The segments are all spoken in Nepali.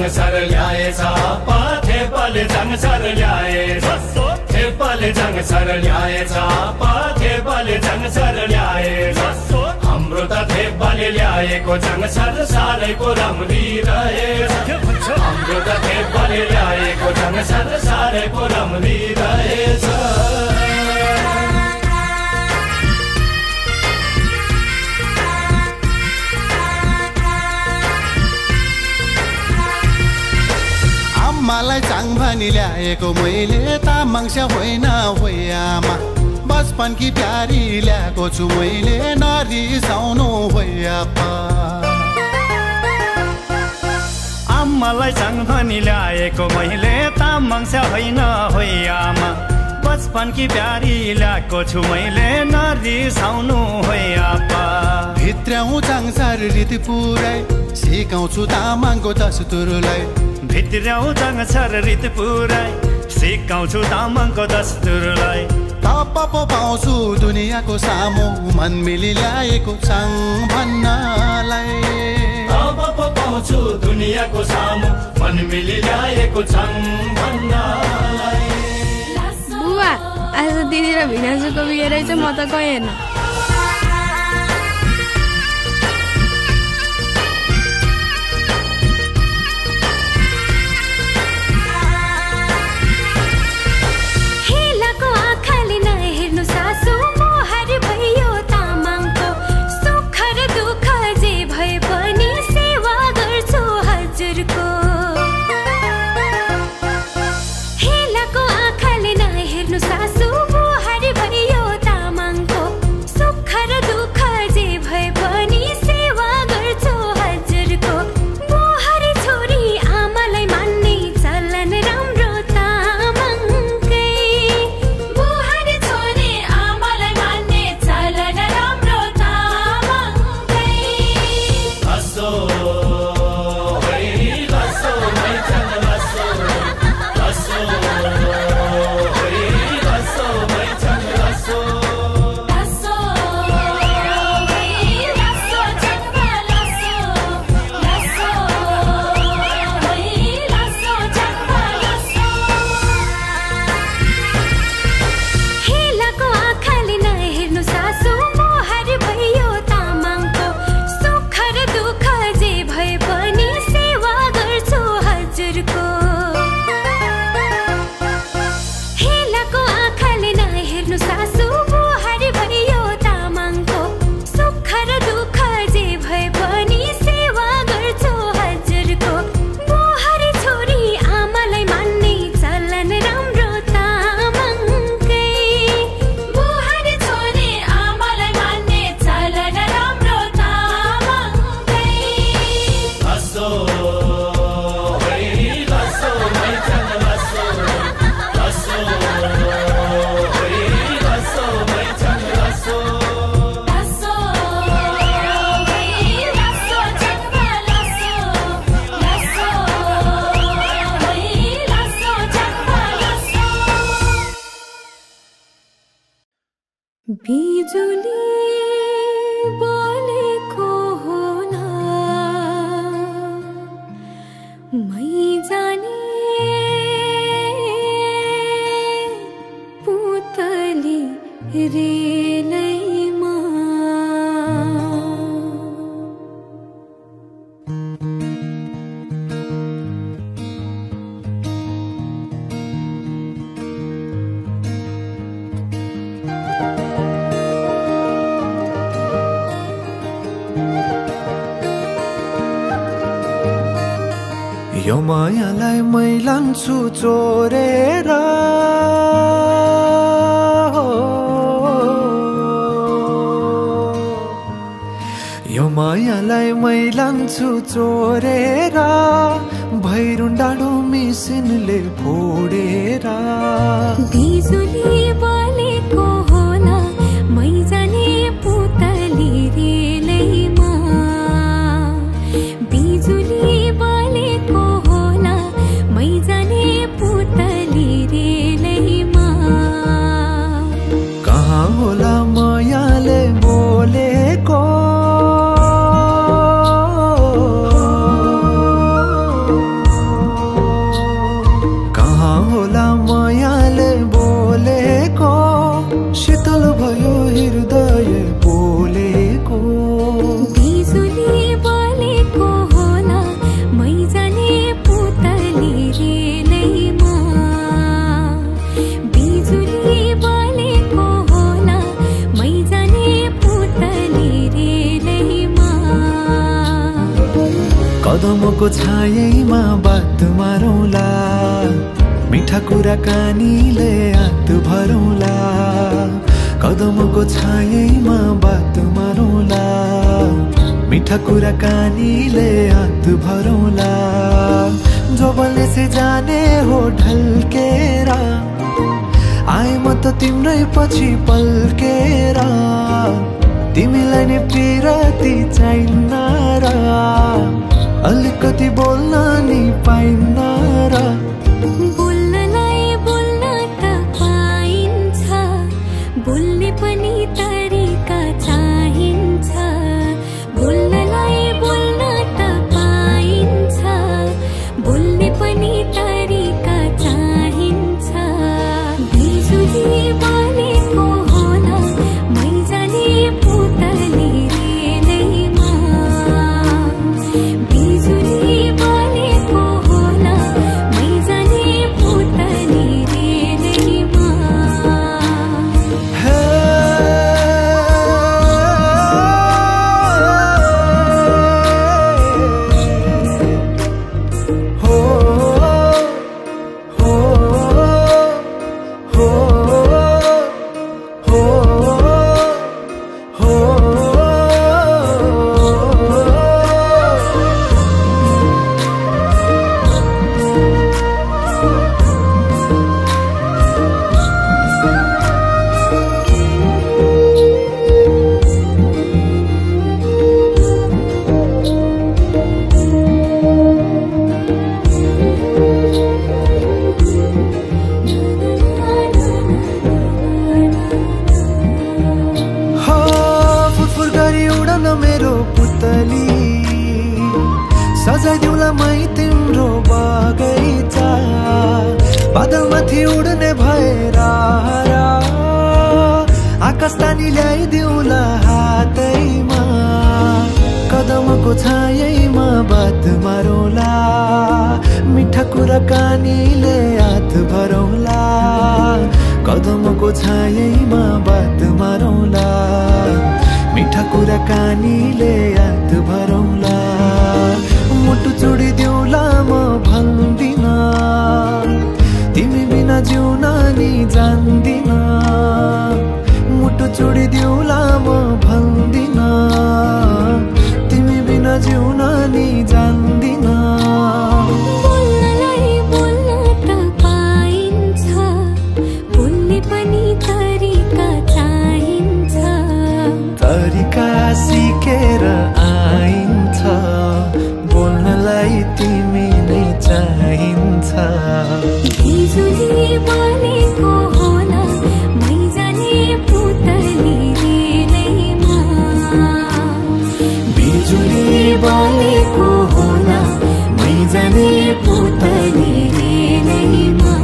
जंगसर ल्याएछ थेपाले जंगसर ल्याएछ थेपाले जंगसर ल्याएछ थेपाले जंगसर ल्याएछ हाम्रो त थेपाले ल्याएको जंगसर सारैको राम्री रहेछ हाम्रो त थेपाले ल्याएको जंगसर सारैको राम्री रहेछ मलाई चाङ भनी ल्याएको मैले तामाङस्या होइन होइ आमा बचपनकी प्यारी ल्याएको छु मैले नरिसाउनु होइ आप्पा आम्मालाई चाङ भनी ल्याएको मैले तामाङस्या होइन होइ आमा बचपनकी प्यारी ल्याएको छु मैले नरिसाउनु होइ आप्पा भित्रौँ चाङसार रीति पुरै सिकाउँछु तामाङको दस्तुरलाई भित्रौँ जंगसर रीति पुरै सिकाउँछु तामाङको दस्तुरलाई तप पो पाउँछु दुनियाँको सामु मन मिली ल्याएको चाङ भन्नलाई तप पो पाउँछु दुनियाँको सामु मन मिली ल्याएको चाङ भन्नलाई बुवा आज दिदी र भिनाजुको बिहे रहेछ म त गएँ हेर्न बिजुली बोलेको होला मै जाने पुतली रेलैमा यो मायालाई मै लान्छु चोरेर यो मायालाई मै लान्छु चोरेर भैरुन डाँडो मिसिनले फोडेर बिजुली बोलेको होला मै जाने पुतली रेलैमा बिजुली बोलेको होला मै जाने पुतली रेलैमा कहाँ होला मायाले बोलेको भयो हृदय बोलेको बिजुली बलेको होला मै जाने पुतली रेलैमा बिजुली बलेको होला मै जाने पुतली रेलैमा कदमको छायैमा बात मारौँला मिठा कुराकानीले हात भरौँला कदमको छायैमा बात मारौँला मिठा कुराकानीले हात भरौँला जो बोल्ने से जाने हो ढल्केर आए म त तिम्रै पछि पल्केर तिमीलाई नि पिरती चाहिन्न र अलिकति बोल्न नि पाइन्न र बोल्नलाई बोल्न त पाइन्छ बोल्ने पनि तरिका चाहिन्छ बोल्नलाई बोल्न त पाइन्छ बोल्ने पनि तरिका चाहिन्छ बिजुली बलेको होला मै जाने पुतली रेलैमा बिजुली बलेको होला मै जाने पुतली रेलैमा हो हो हो हो फुरफुर गरी उडन मेरो पुतली सजाइदिउँला मै तिम्रो बगैँचा बादलमाथि उड्ने भएर आकाश तानी ल्याइदिउँला हातैमा कदमको छायैमा बात मारौँला मिठा कुराकानीले हात भरौँला कदमको छायैमा बात मारौँला मिठा कुराकानीले हात भरौँला मुटु चुडिदिउँला म भन्दिन तिमी बिना जिउन नि जान्दिन मुटु चुडिदिउँला म भन्दिन तिमी बिना जिउन नि जान्दिन बोल्नलाई बोल्न त पाइन्छ बोल्ने पनि तरिका चाहिन्छ तरिका सिकेर आइन्छ बोल्नलाई तिमी नै चाहिन्छ बिजुली बलेको होला मै जाने पुतली रेलैमा बिजुली बलेको होला मै जाने पुतली रेलैमा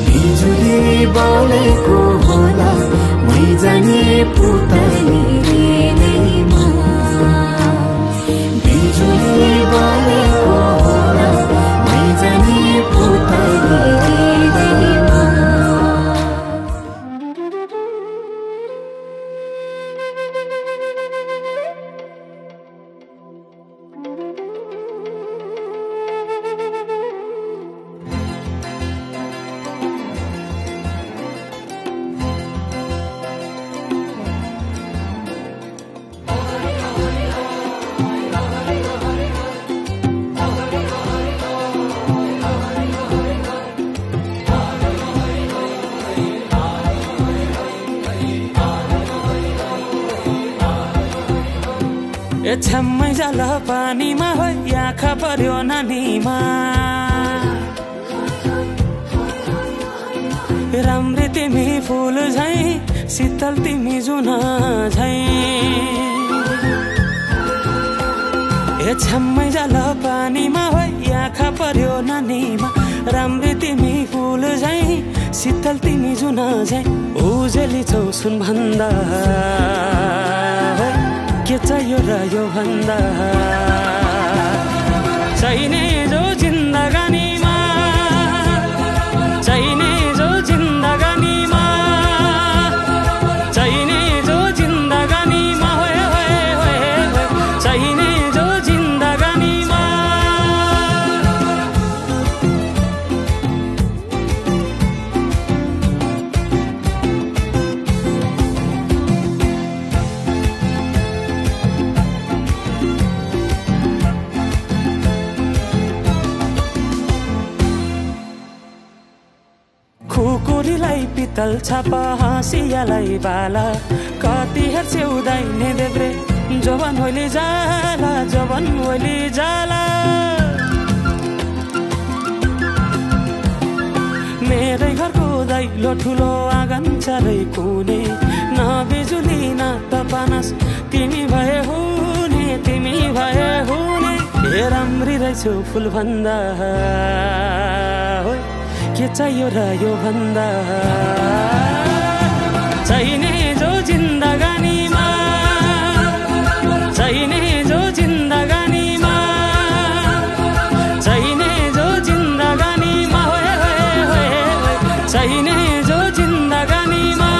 बिजुली बलेको होला मै जाने पुतली रेलैमा बिजुली बलेको होला मै जाने पुतली रेलैमा छम्मै जल पानीमा हो आँखा पर्यो नानीमा राम्री तिमी फुल झै शीतल तिमी जुन झै छम्मै जल पानीमा हो आँखा पर्यो नानीमा राम्री तिमी फुल झै शीतल तिमी जुन झै उजेली छौ सुन भन्दा के चाहियो र यो भन्दा चाहिने जो जिन्दगानीमा चाहिने जो जिन्दगानीमा चाहिने जो जिन्दगानीमा होए होए होए चाहिने जो जिन्दगानीमा खुकुरीलाई पितल छापा हाँसियालाई बाला कति हेर्छौ दाइने देब्रे जवान होली जाला जवान होली जाला मेरै घरको दैलो ठुलो आँगन चारै कुने न बिजुली न त पानस तिमी भए हुने तिमी भए हुने हे राम्री रहेछौ फुल भन्दा के चाहियो र यो भन्दा चाहिने जो जिन्दगानीमा चाहिने जो जिन्दगानीमा चाहिने जो जिन्दगानीमा होए होए होए चाहिने जो जिन्दगानीमा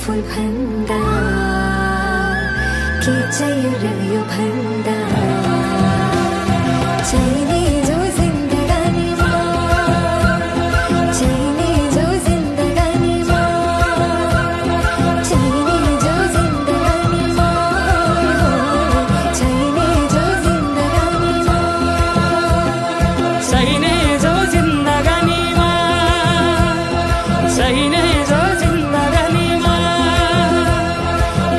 फुल भन्दा के चाहियो र यो भन्दा चाहिने जो जिन्दगानीमा चाहिने जो जिन्दगानीमा चाहिने जो जिन्दगानीमा चाहिने जो जिन्दगानीमा चाहिने जो जिन्दगानीमा चाहिने जो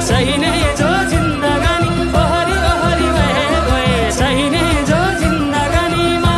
चाहिने जो जिन्दगानी ओहरी ओहरी भए गए चाहिने जो जिन्दगानीमा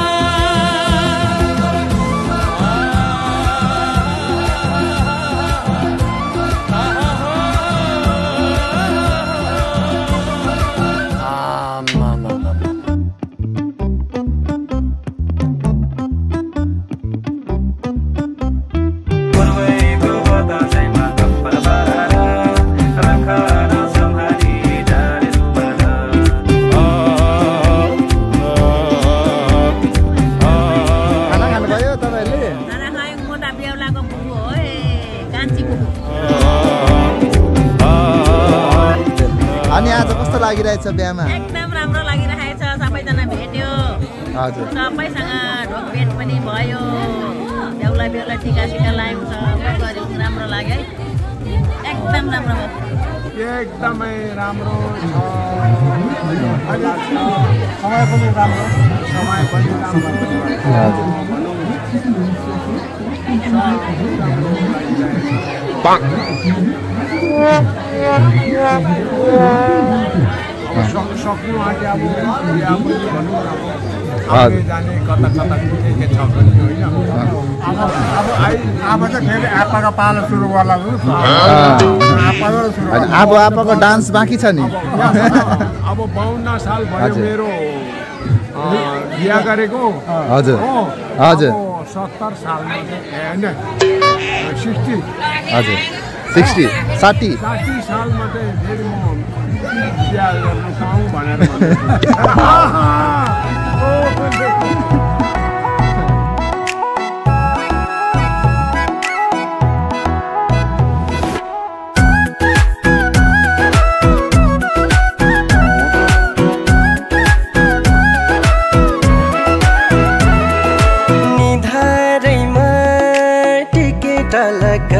अनि आज कस्तो लागिरहेछ बिहामा? एकदम राम्रो लागिरहेछ सबैजना भेट्यो हजुर सबैसँग ढोकभेट पनि भयो बेहुला बेहुला टिका सिका लायौँ सबै गऱ्यौँ राम्रो लाग्यो है एकदम राम्रो भयो एकदमै राम्रो समय पनि राम्रो सक्नु आँटे अब जाने कता कता के छ भने होइन अब चाहिँ फेरि आपाको पालो सुरु गर्ला अब आपाको डान्स बाँकी छ नि अब 52 साल भयो मेरो बिहा गरेको हजुर हजुर 70 सालमा होइन 60 हजुर 60 60 सालमा चाहिँ फेरि म बिहा गर्न पाऊँ भनेर टलक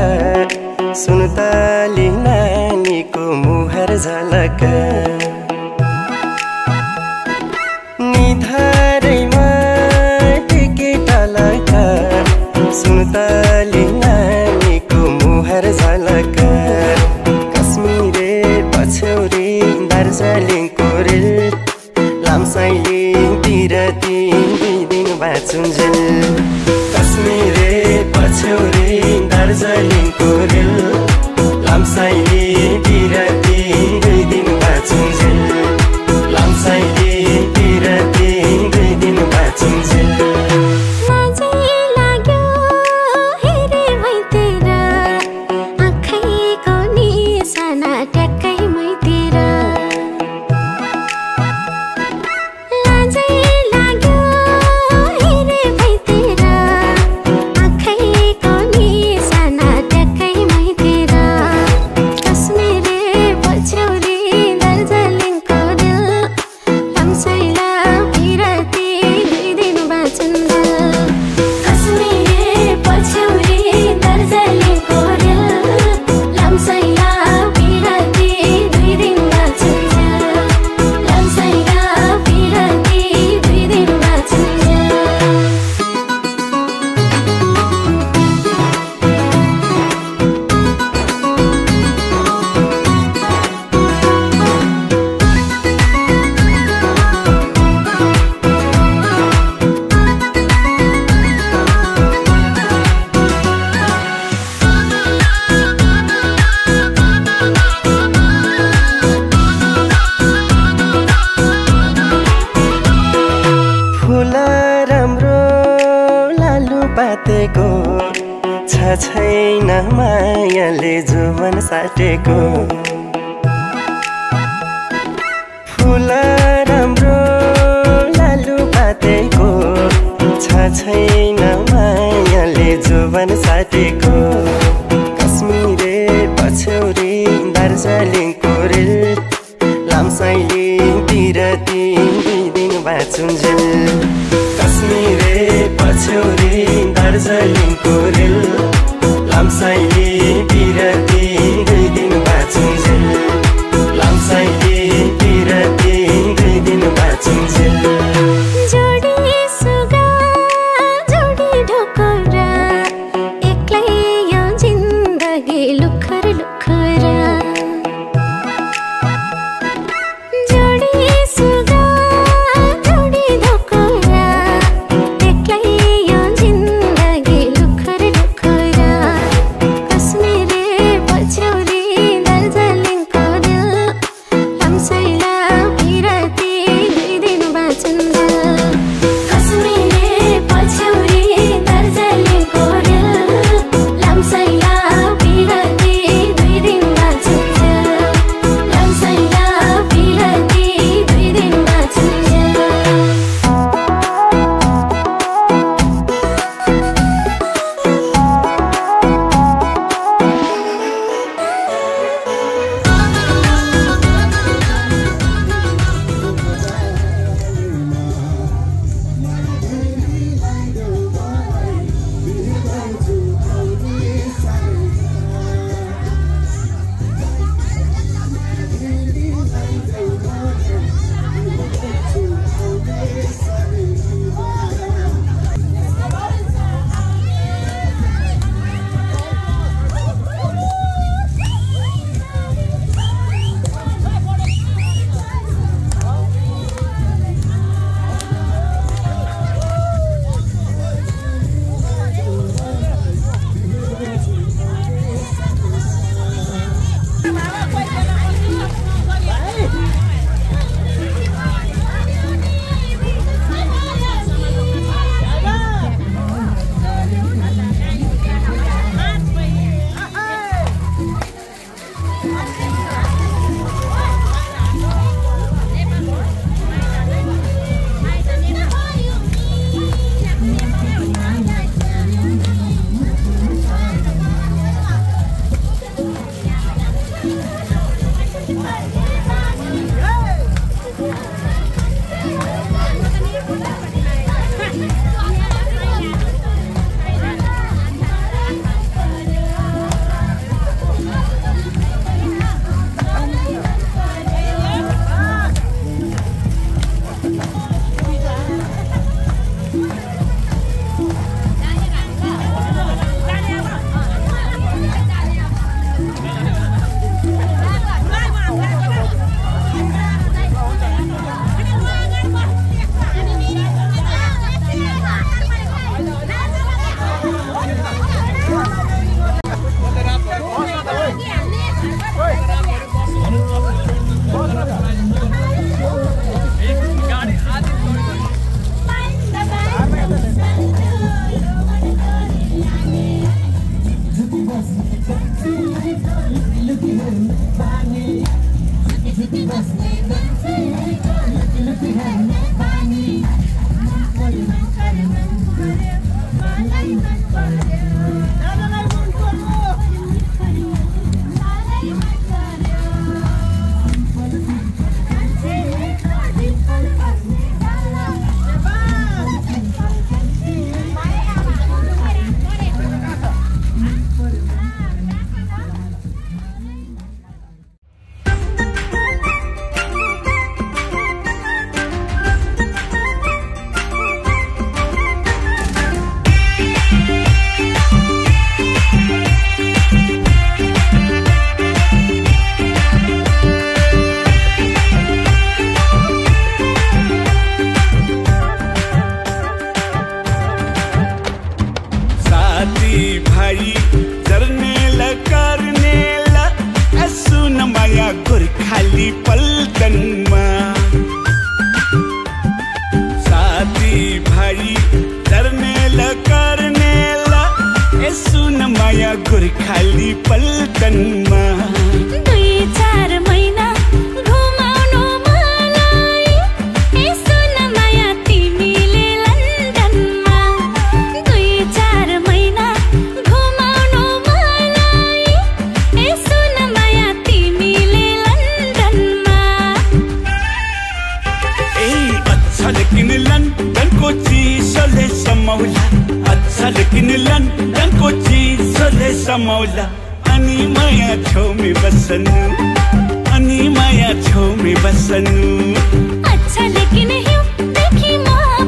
सुनताली नानीको मुहार झलक निधारैमा टिके टलक सुनताली नानीको मुहार झलक कश्मीरे पछौरी दार्जिलिङको रेल लामसाइलिङतिर दुई दिन बाँचुन्जेल कश्मीरे पछौरी दार्जिलिङको रेल लामसाइलिङतिर दुई दिन बाँचुन्जेल लामसाइलिङतिर दुई दिन बाँचुन्जेल छैन मायाले जुवन साटेको फुल राम्रो लालु पातेको छैन मायाले जुवन साटेको कश्मीरे पछौरी दार्जिलिङको रेल लामसाइलिङतिर दुई दिन बाँचुन्जेल कश्मीरे पछौरी दार्जिलिङको रेल लामसाइलिङतिर दुई दिन बाँचुन्जेल लामसाइलिङतिर दुई दिन बाँचुन्जेल जोडी सुगा जोडी ढोकरा एक्लै यो जिन्दगी लुखर लुखरा जोडी सुगा जोडी ढोकरा एक्लै यो जिन्दगी लुखर लुखरा गोर्खाली पल्टनमा 2-4 महिना घुमाउनु मलाई यसो न माया तिमीले लन्डनमा 2-4 महिना घुमाउनु मलाई यसो न माया तिमीले लन्डनमा ए अच्छा लेकिन लन्डनको चिसोले समाउला अच्छा लेकिन लन्डनको चिसोले समाउला अनि माया छेउमै बस्नु अनि माया छेउमै बस्नु अच्छा लेकिन हिउँ देखि म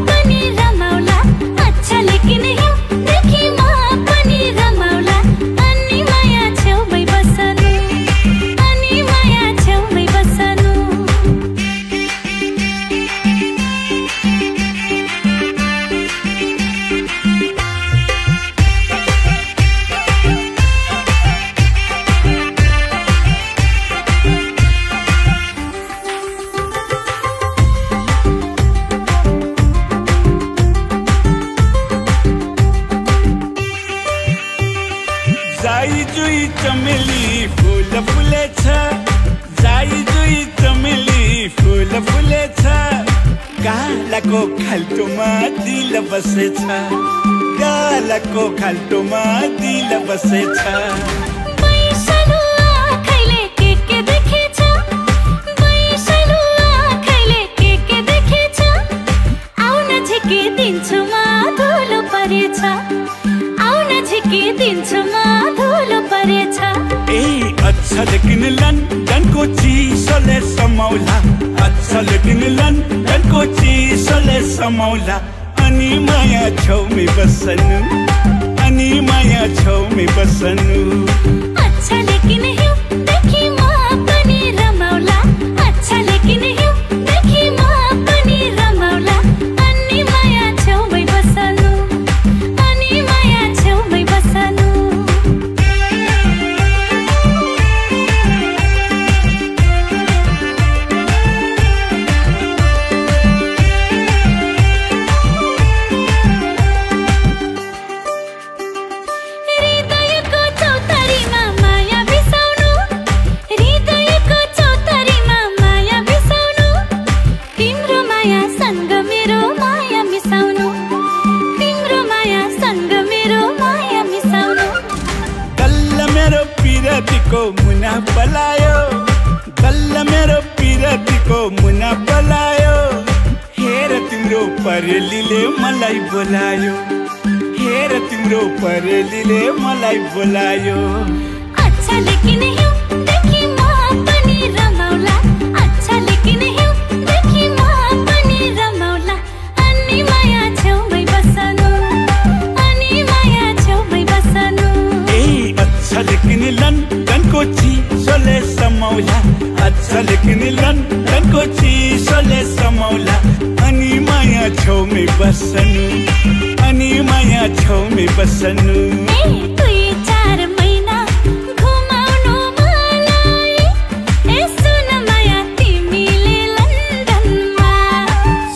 पनि रमाउला अच्छा लेकिन हिउँ देखि म पनि रमाउला अनि माया छेउमै बस्नु अनि माया छेउमै बस्नु जाई जुई चमेली फूल फुलेछ जाई जुई चमेली फूल फुलेछ गालाको खाल्टोमा दिल बसेछ गालाको खाल्टोमा दिल बसेछ बैसलु आँखैले के देखेछ बैसलु आँखैले के देखेछ आउन झिकी दिन्छु म धुलो परेछ आउन झिकी दिन्छु म धुलो परेछ ए अच्छा लेकिन लन्डनको चिसोले समाउला अच्छा लेकिन लन्डनको चिसोले समाउला अनि माया छेउमै बस्नु अनि माया छेउमै बस्नु अच्छा लेकिन हिउँ देखि म पनि रमाउला अच्छा लेकिन हिउँ देखि म पनि रमाउला अनि माया छेउमै बस्नु अनि माया छेउमै बस्नु हृदयको चौतारीमा माया बिसाउनु हृदयको चौतारीमा माया बिसाउनु तिम्रो माया सँग मेरो माया मिसाउनु तिम्रो माया सँग मेरो माया मिसाउनु गल्ला मेरो पिरतीको मुना पलायो गल्ला मेरो पिरतीको मुना पलायो हेर तिम्रो परेलीले मलाई बोलायो हेर तिम्रो परेलीले मलाई बोलायो अच्छा लेकिन हिउँ देखि म पनि रमाउला अच्छा लेकिन हिउँ देखि म पनि रमाउला अनि माया छेउमै बस्नु अनि माया छेउमै बस्नु ए अच्छा लेकिन लन्डनको चिसोले समाउला अच्छा लेकिन लन्डनको चिसोले समाउला अनि माया छेउमै बस्नु अनि माया छेउमै बस्नु ए 2-4 महिना घुमाउनु मलाई यसो न माया तिमीले लन्डनमा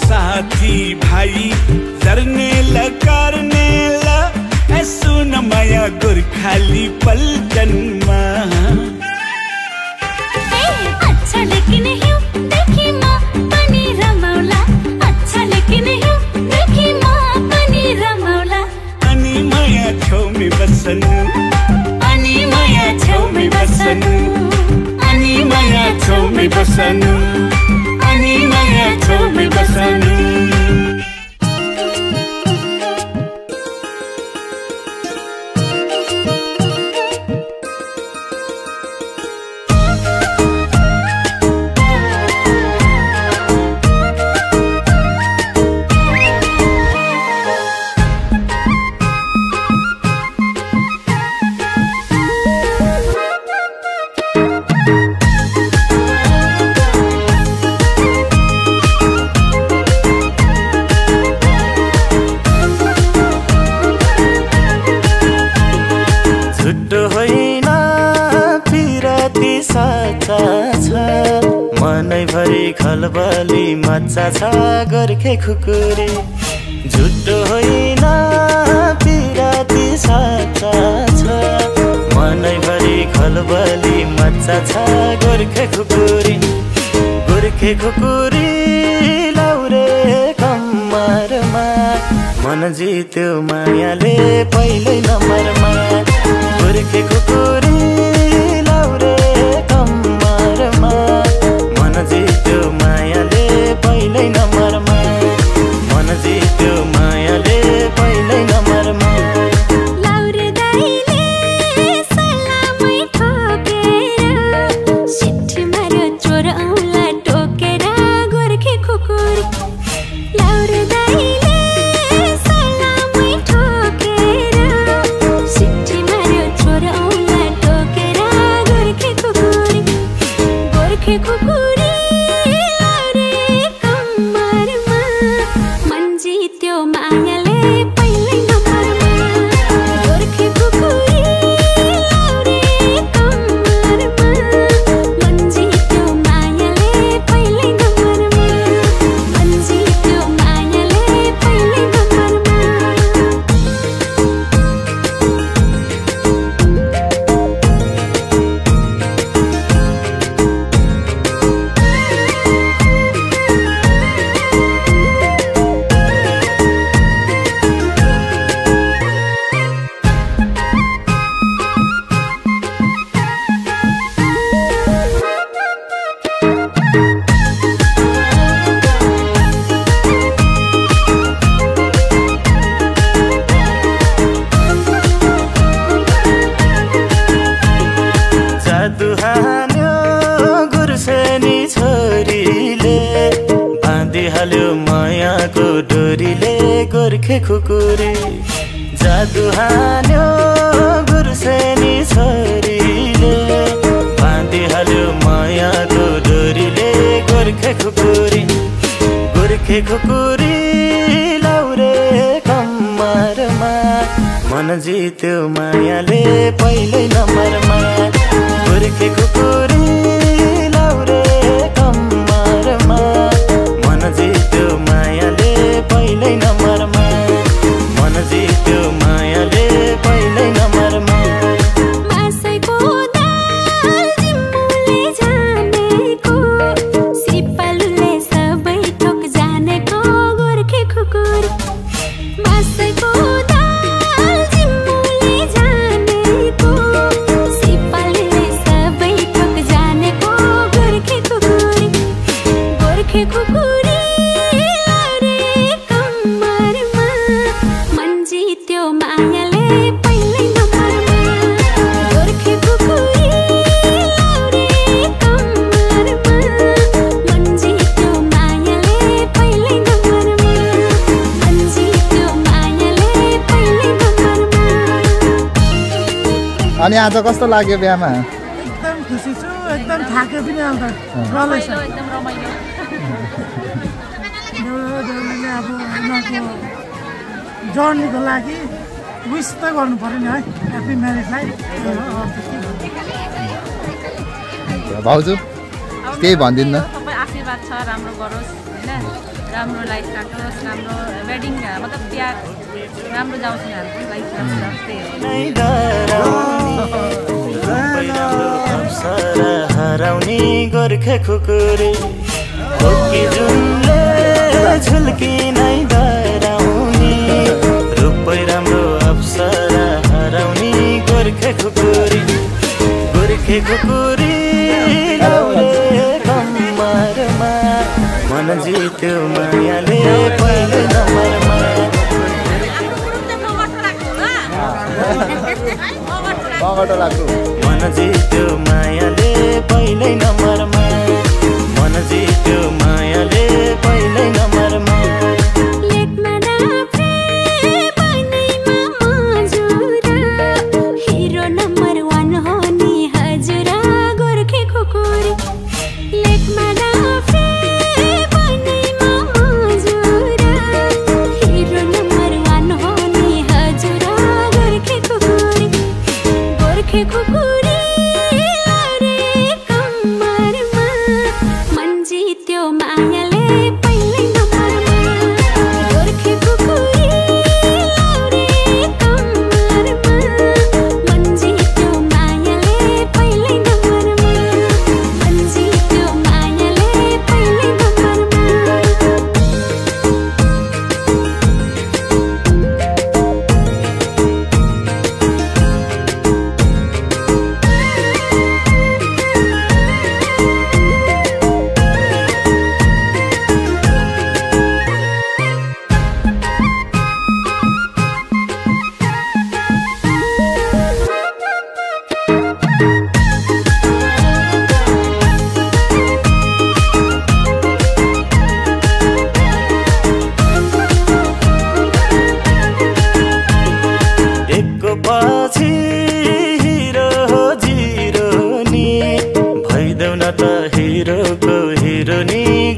साथी भाइ जर्नेला कर्नेला यसो न माया गोर्खाली पल्टनमा ए अच्छा लेकिन हिउँ देखि म पनि रमाउला अच्छा लेकिन हिउँ देखि म पनि रमाउला अनि माया छेउमै बस्नु अनि माया छेउमै बस्नु अनि माया छेउमै बस्नु अनि माया छेउमै बस्नु खलबली मच्चा छ गोर्खे खुकुरी झुटो होइन पिराती साचा छ मनैभरि खलबली मच्चा छ गोर्खे खुकुरी लाउरे कम्मरमा मन जित्यो मायाले पहिल्यै नम्बरमा गोर्खे खुकुरी लाउरे कम्मरमा मन जित्यो मायाले पहिल्यै नम्बरमा मन जित्यो मायाले पहिल्यै नम्बरमा लाउरे दाइले सलामै ठोकेर सिट्ठी मार्यो चोर औँला टोकेर गोर्खे खुकुरी लाउरे दाइले सलामै ठोकेर सिट्ठी मार्यो चोर औँला टोकेर गोर्खे खुकुरी गोर्खे खुकुरी जादु हान्यो गुर्सेनी छोरीले बाँधिहाल्यो मायाको डोरीले गोर्खे खुकुरी लाउरे कम्मरमा मन जित्यो मायाले पहिल्यै नम्बरमा गोर्खे खुकुरी लाउरे कम्मरमा मन जित्यो मायाले पहिल्यै नम्बरमा मन जित्यो मायाले पहिल्यै नम्बरमा मासैको दाल जिम्मुले जानेको सिपालुले सबै थोक जानेको गोर्खे खुकुरी मासैको दाल जिम्मुले जानेको सिपालुले सबै थोक जानेको गोर्खे खुकुरी अनि आज कस्तो लाग्यो बिहामा? एकदम खुसी छु, एकदम थाके पनि आउँदा रमाइलो एकदम रमाइलो। देउराले अब उनीहरूको जर्नीको लागि विश त गर्नु पर्यो नि है, ह्याप्पी म्यारिड लाइफ। भाउजू केही भन्दिन्न? तपाईँ आशीर्वाद छ, राम्रो गरोस् हैन, राम्रो लाइफ काटोस्, राम्रो वेडिङ मतलब बिहा राम्रो जाओस् यहाँहरुको लाइफ राम्रो जाओस्। हराउने गोर्खे खुकुरी ओकी जुनले झुल्की नै डराउने रूपै राम्रो अप्सरा गोर्खे खुकुरी गोर्खे खुकुरी लाउरे कम्मरमा मन जित्यो मायाले पहिलो नम्बरमा मन जित्यो मायाले पहिलो नम्बरमा मन जित्यो मायाले पहिलो नम्बरमा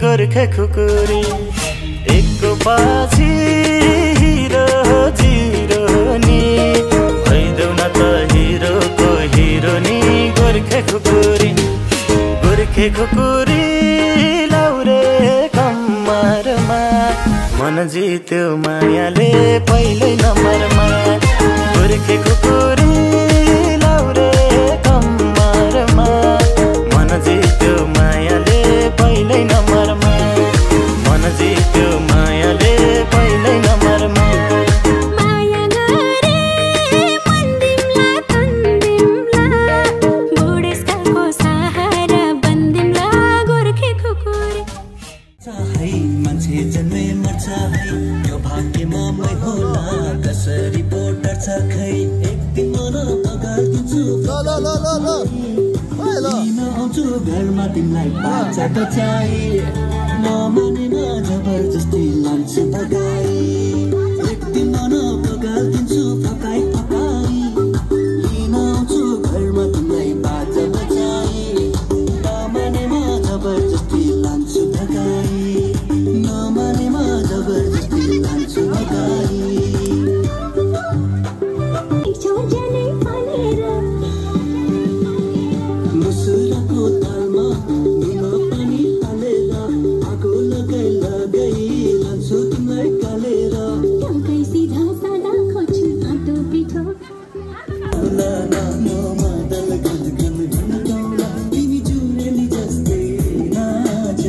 गोर्खे खुकुरी एक पछि हिरो जिरो नि भइदेऊ न त हिरोको हिरो नि गोर्खे खुकुरी लाउरे कम्मरमा मन जित्यो मायाले पहिलो नम्बरमा गोर्खे खुकुरी लाउरे कम्मरमा मन जित्यो मायाले पहिलो नम्बरमा मन जित्यो मायाले पहिलो नम्बरमा माया गरे मन दिमला तन्दिमला बुढेसकालको सहारा बन्दिमला गोर्खे खुकुरी है मान्छे जन्मे मर्छ है यो भाग्यमा मै होला कसरी बोटर छ खै एक दिन मन पगाल्दिन्छु आउँछु घरमा तिमीलाई बाचा बचाई नमानेन जबरजस्ती लान्छु भगाई एक दिन मन पगाल्दिन्छु फकाई लिन आउँछु घरमा तिमीलाई बाचा बचाई नमानेमा जबरजस्ती लान्छु भगाई नमानेमा जबरजस्ती लान्छु भगाई मुसुराको तालमा निमा पानी हालेर आगो लगाई लान्छु तिमीलाई कालेर टङ्कै सिधा सादा खोज्छु आँटो पिठो मादल गदगद घुम्टौला तिमी जुरेली जस्तै नाच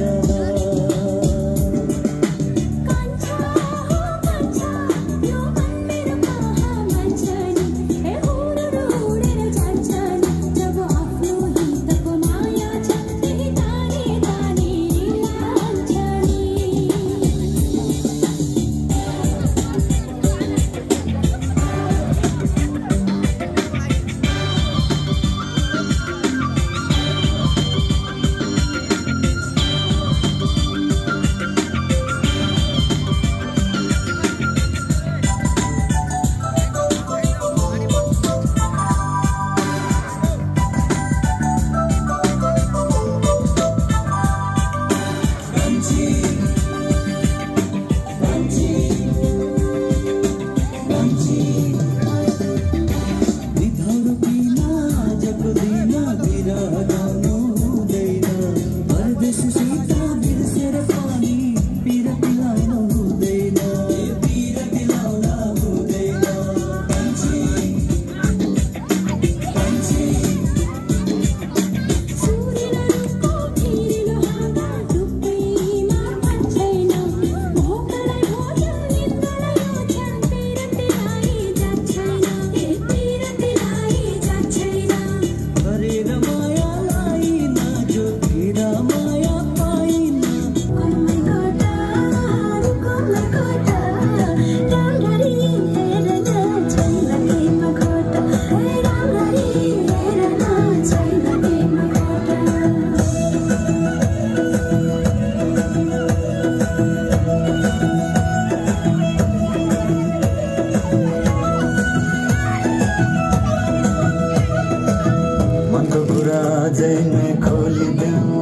अझै नै खोलिदेऊ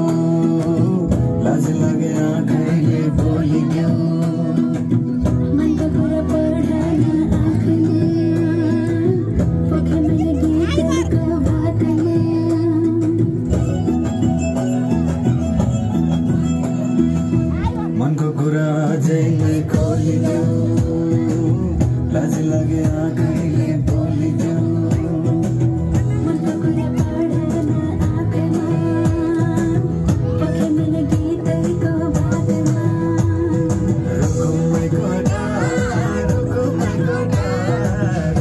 लाज लागे आँखैले बोलिदेऊ मनको कुरा पढान आँखले पोखे मैले गीतको बाटले मनको कुरा अझै नै खोलिदेऊ लाज लागे आँखैले बोलिदेऊ मनको कुरा पढान आँखमा पोखे मैले गीतको बाटमा रुको my God रुको my God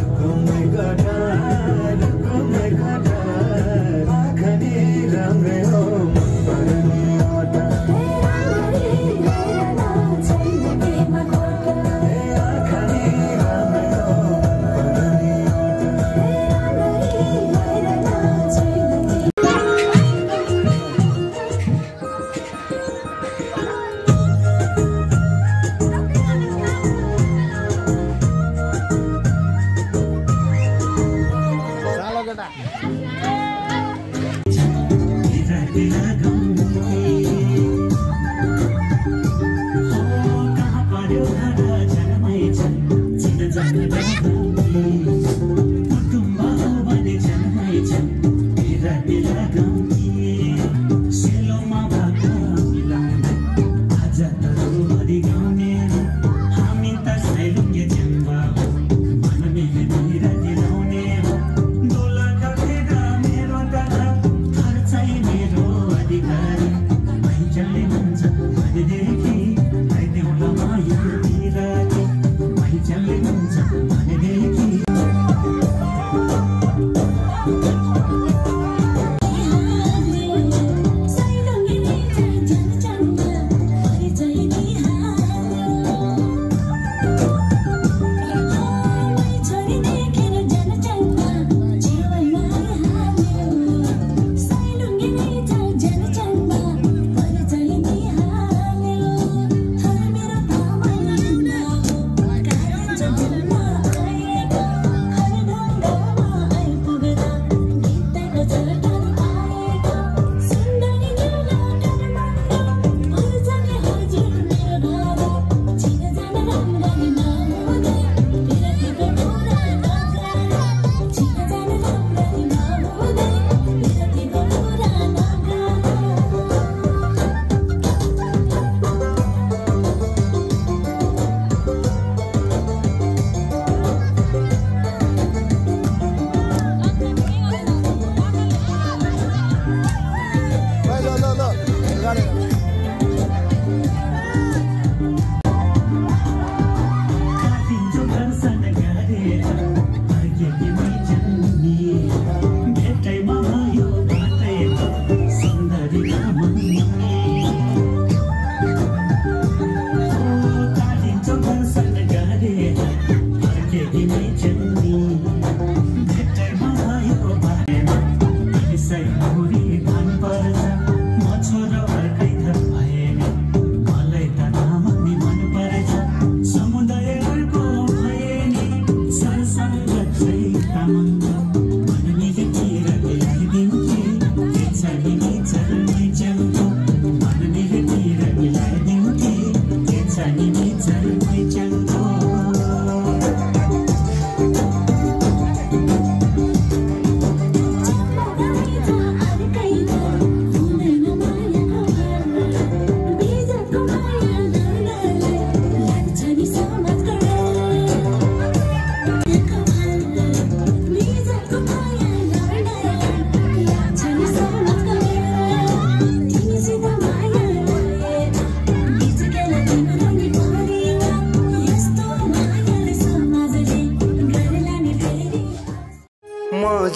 रुको my God रुको my God आँखनी राम्रै हो पर्ने ओटा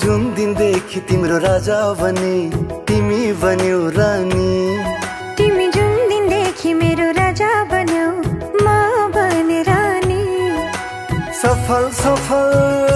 जुन दिनदेखि तिम्रो राजा बने तिमी बन्यौ रानी तिमी जुन दिनदेखि मेरो राजा बन्यौ म बने रानी सफल सफल